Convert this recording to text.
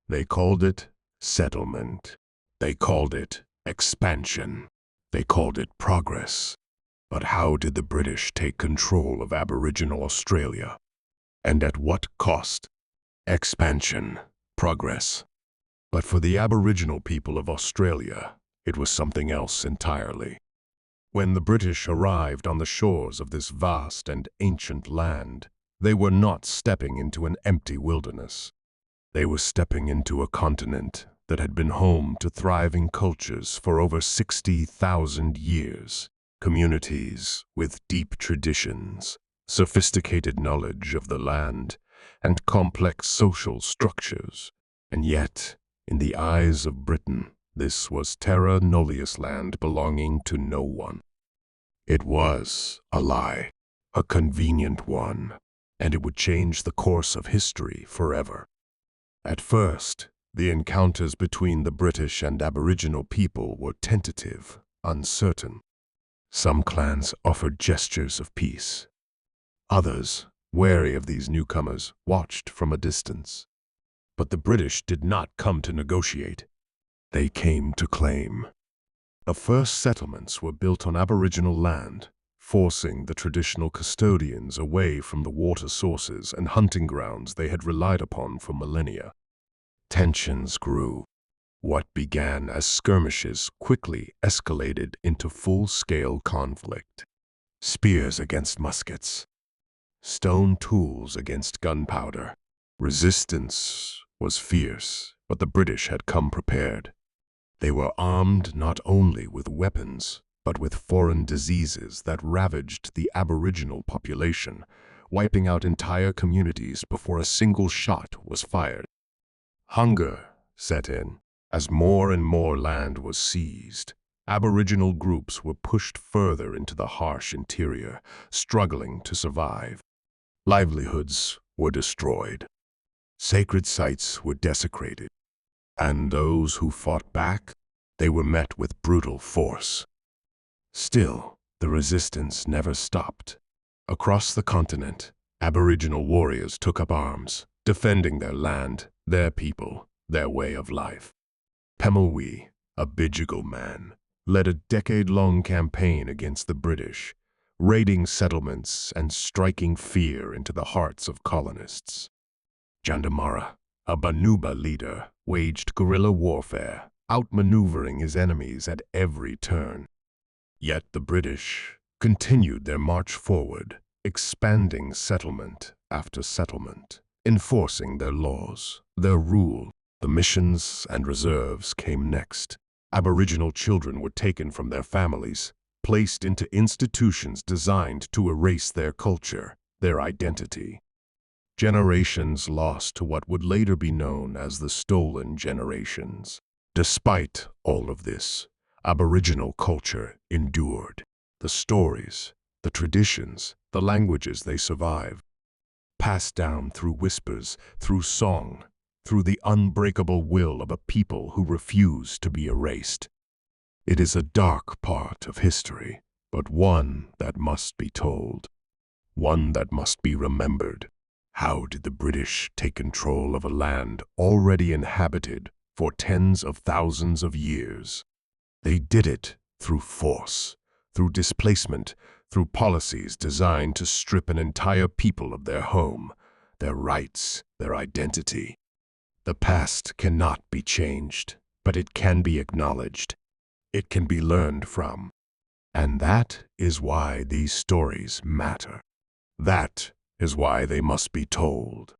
They called it settlement. They called it expansion. They called it progress. But how did the British take control of Aboriginal Australia? And at what cost? Expansion, progress. But for the Aboriginal people of Australia, it was something else entirely. When the British arrived on the shores of this vast and ancient land, they were not stepping into an empty wilderness. They were stepping into a continent that had been home to thriving cultures for over 60,000 years, communities with deep traditions, sophisticated knowledge of the land, and complex social structures. And yet, in the eyes of Britain, this was terra nullius land belonging to no one. It was a lie, a convenient one, and it would change the course of history forever. At first, the encounters between the British and Aboriginal people were tentative, uncertain. Some clans offered gestures of peace. Others, wary of these newcomers, watched from a distance. But the British did not come to negotiate. They came to claim. The first settlements were built on Aboriginal land, forcing the traditional custodians away from the water sources and hunting grounds they had relied upon for millennia. Tensions grew. What began as skirmishes quickly escalated into full-scale conflict. Spears against muskets, stone tools against gunpowder. Resistance was fierce, but the British had come prepared. They were armed not only with weapons, but with foreign diseases that ravaged the Aboriginal population, wiping out entire communities before a single shot was fired. Hunger set in. As more and more land was seized, Aboriginal groups were pushed further into the harsh interior, struggling to survive. Livelihoods were destroyed. Sacred sites were desecrated. And those who fought back, they were met with brutal force. Still, the resistance never stopped. Across the continent, Aboriginal warriors took up arms, defending their land, their people, their way of life. Pemulwuy, a Bidjigal man, led a decade-long campaign against the British, raiding settlements and striking fear into the hearts of colonists. Jandamara, a Banuba leader, waged guerrilla warfare, outmaneuvering his enemies at every turn. Yet the British continued their march forward, expanding settlement after settlement, enforcing their laws, their rule. The missions and reserves came next. Aboriginal children were taken from their families, placed into institutions designed to erase their culture, their identity. Generations lost to what would later be known as the Stolen Generations. Despite all of this, Aboriginal culture endured. The stories, the traditions, the languages they survived, passed down through whispers, through song, through the unbreakable will of a people who refuse to be erased. It is a dark part of history, but one that must be told, one that must be remembered. How did the British take control of a land already inhabited for tens of thousands of years? They did it through force, through displacement, through policies designed to strip an entire people of their home, their rights, their identity. The past cannot be changed, but it can be acknowledged. It can be learned from. And that is why these stories matter. That is why they must be told.